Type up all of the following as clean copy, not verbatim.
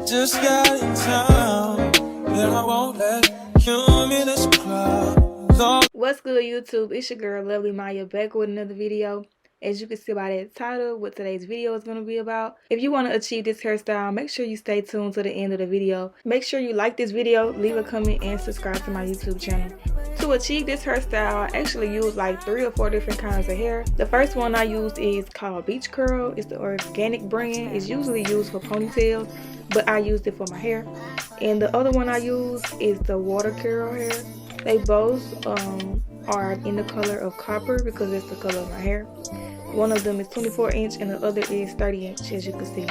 Just got in town, and I won't let you in this club. What's good, YouTube? It's your girl Lovely Maya back with another video. As you can see by that title, what today's video is going to be about. If you want to achieve this hairstyle, make sure you stay tuned to the end of the video. Make sure you like this video, leave a comment, and subscribe to my YouTube channel. To achieve this hairstyle, I actually use like 3 or 4 different kinds of hair. The first one I used is called Beach Curl. It's the organic brand. It's usually used for ponytails, but I used it for my hair. And the other one I use is the water curl hair. They both are in the color of copper because it's the color of my hair. One of them is 24 inch and the other is 30 inch, as you can see.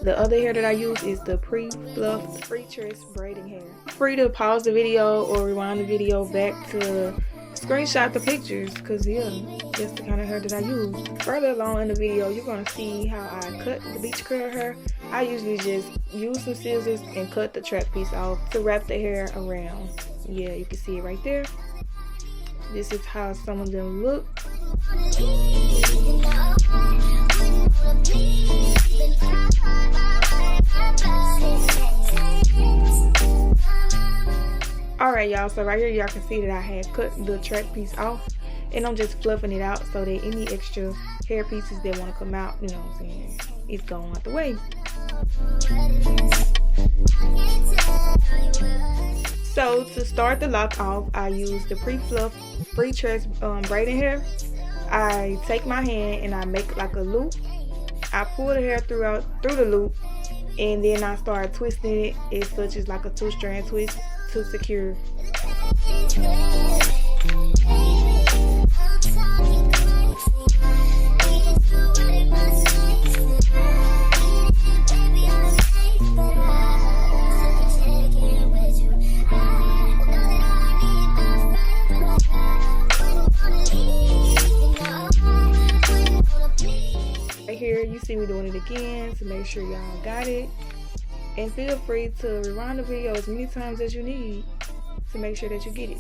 The other hair that I use is the pre-fluffed pre-tress braiding hair. Free to pause the video or rewind the video back to screenshot the pictures, because yeah, that's the kind of hair that I use. Further along in the video, you're going to see how I cut the beach curl hair. I usually just use some scissors and cut the trap piece off to wrap the hair around. Yeah, you can see it right there. This is how some of them look. Alright y'all, so right here y'all can see that I had cut the trap piece off, and I'm just fluffing it out so that any extra hair pieces that want to come out, you know what I'm saying, it's going out the way. So to start the lock off, I use the pre-fluff pre-tress braiding hair. I take my hand and I make like a loop. I pull the hair through the loop, and then I start twisting it as such as like a 2-strand twist to secure. Here you see me doing it again to make sure y'all got it, and feel free to rewind the video as many times as you need to make sure that you get it.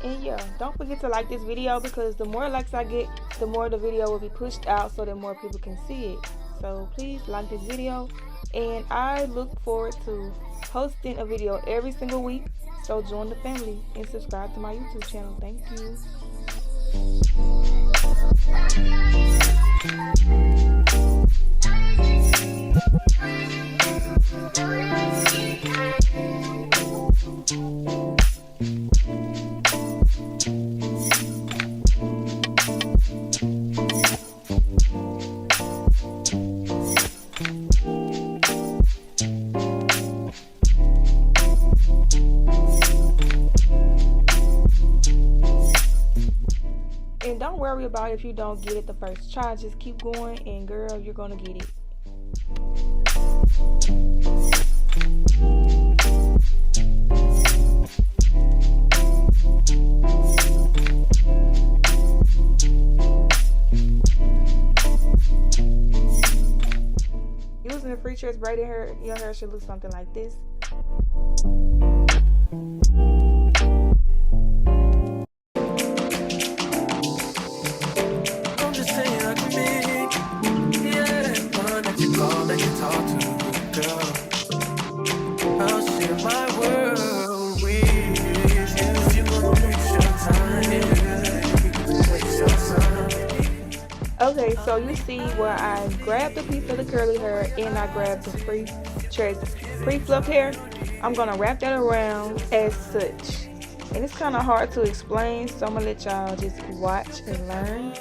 And yeah, don't forget to like this video, because the more likes I get, the more the video will be pushed out so that more people can see it. So please like this video, and I look forward to posting a video every single week. So join the family and subscribe to my YouTube channel. Thank you. And don't worry about if you don't get it the first try. Just keep going, and girl, you're gonna get it. Using the pre-tress braided hair, your hair should look something like this. Okay, so you see where I grabbed a piece of the curly hair and I grabbed the pre-fluff hair. I'm gonna wrap that around as such, and it's kind of hard to explain, so I'm gonna let y'all just watch and learn.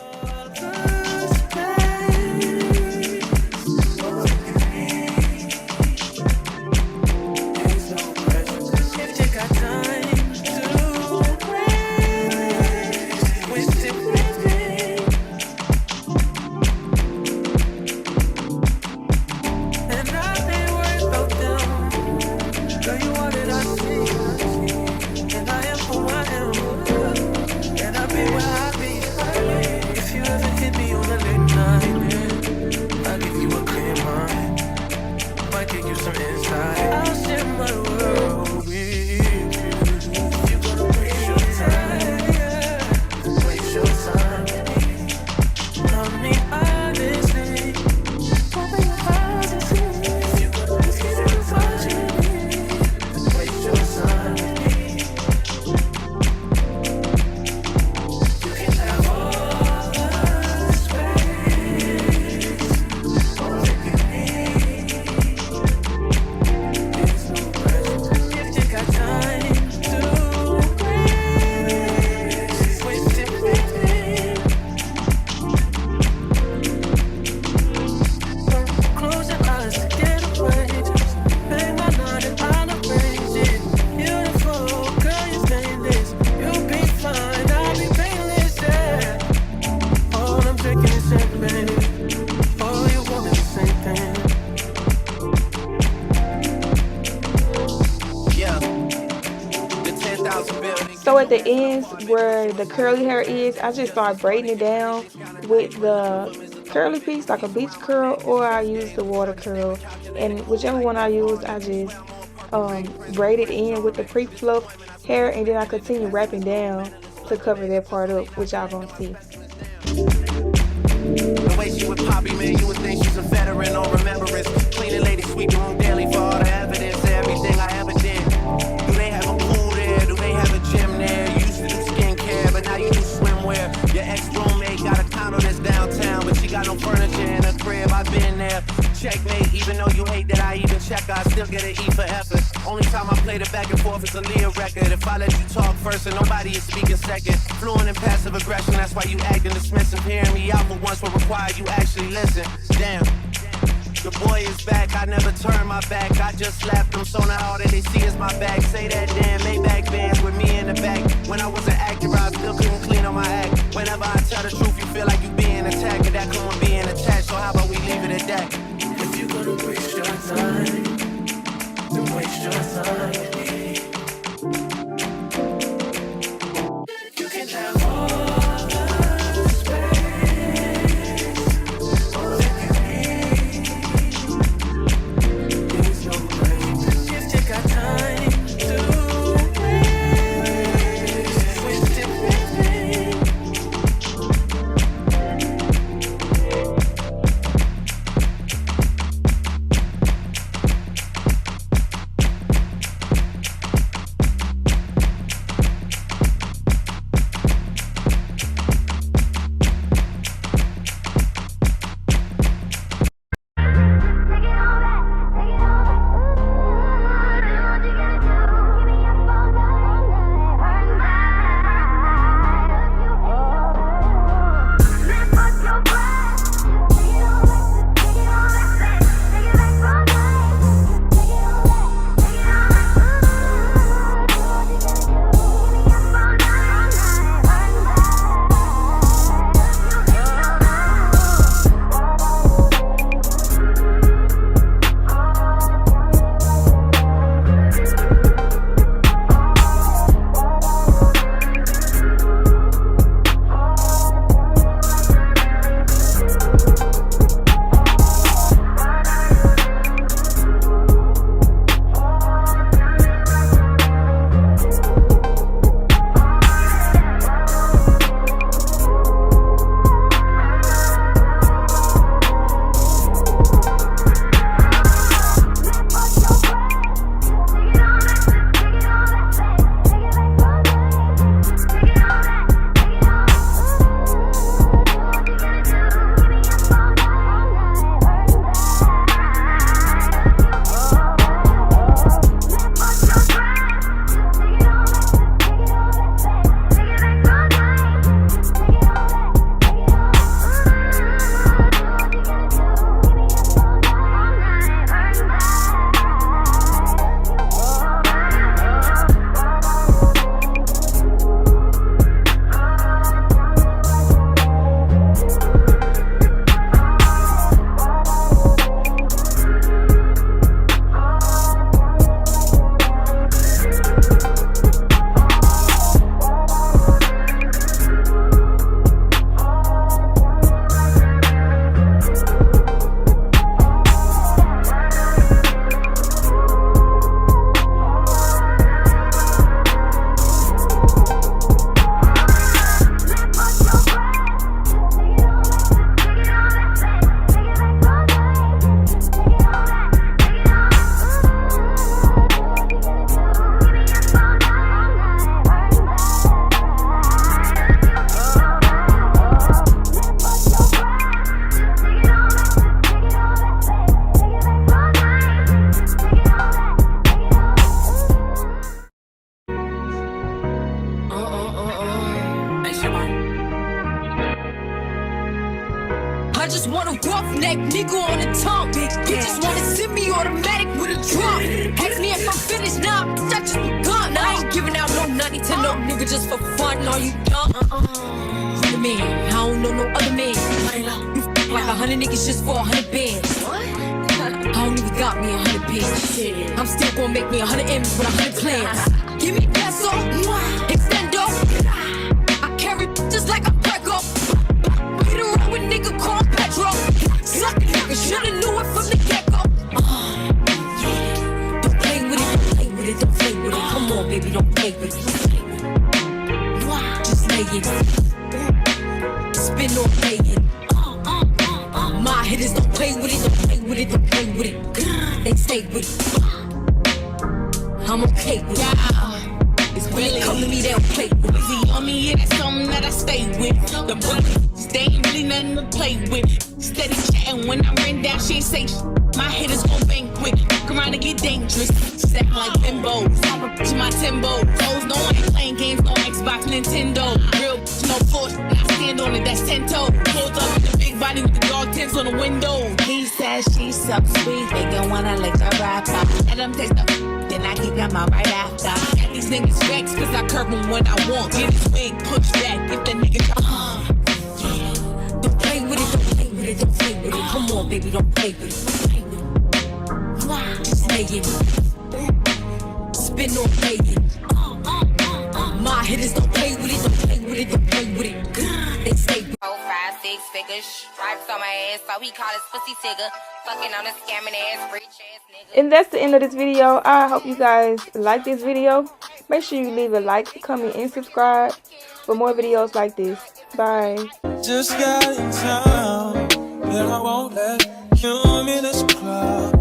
the ends where the curly hair is, I just start braiding it down with the curly piece, like a beach curl, or I use the water curl. And whichever one I use, I just braid it in with the pre-fluff hair, and then I continue wrapping down to cover that part up, which y'all gonna see. The way she would Poppy, man, you would think she's a veteran on remembrance. Cleaning lady, sweep the room daily for all the evidence of everything I ever did. Do they have a pool there? Do they have a gym there? You used to do skincare, but now you do swimwear. Your ex-roommate got a condo that's downtown, but she got no furniture in her crib. I've been there. Checkmate, even though you hate that I even check, I still get an E for effort. Only time I played it back and forth is a Leah record. If I let you talk first and nobody is speaking second, fluent in passive aggression, that's why you acting dismissive. Hearing me out for once will require you actually listen. Damn. The boy is back, I never turn my back. I just slapped him, so now all that they see is my back. Say that damn Maybach bands with me in the back. When I was an actor, I still couldn't clean on my act. Whenever I tell the truth, you feel like you being attacked, and that come with being attached. So how about we leave it at that? If you're gonna waste your time, then waste your time with me. You can have all the space, all that you need. There's no place if you got time to waste it with me. just want a roughneck nigga on the tongue. You just wanna send me automatic with a drum. Ask me if I'm finished now, I just begun. I ain't giving out no nutty to no nigga just for fun. Are you dumb? Other man, I don't know no other man. You f like 100 niggas just for 100 bands. I don't even got me 100 bands. I'm still gonna make me 100 M's with 100 plans. Give me peso, extendo. play with it, don't play with it, don't play with it. They stay with it. I'm okay with it. It's really come to me, they don't play with it. See on me, yeah, that's something that I stay with. The brothers, they ain't really nothing to play with. Steady chatting when I ran down, she ain't say shit. My hitters gon' banquet, come around and get dangerous. Step like bimbos, to my Timbo. Those no one ain't playing games, no Xbox, Nintendo. Real no force, I stand on it, that's 10 toes. Pulled up with the big body with the dog tents on the window. He says she's so sweet, they gon' wanna lick her right off. Let them taste the then I keep them out right after. Got these niggas vexed, cause I curve them when I want. Get his wig pushed back, if the nigga Don't play with it, don't play with it, don't play with it. Come on, baby, don't play with it. Just lay it. Spin on play it. My hitters don't play with it, don't play with it, don't play with it. They stay with it. 4, 5, 6 figures. Stripes on my ass, so he call his pussy tigger. Fucking on a scamming ass, rich ass nigga. And that's the end of this video. I hope you guys like this video. Make sure you leave a like, comment, and subscribe for more videos like this. Bye. Just got in town, and I won't let you in this crowd.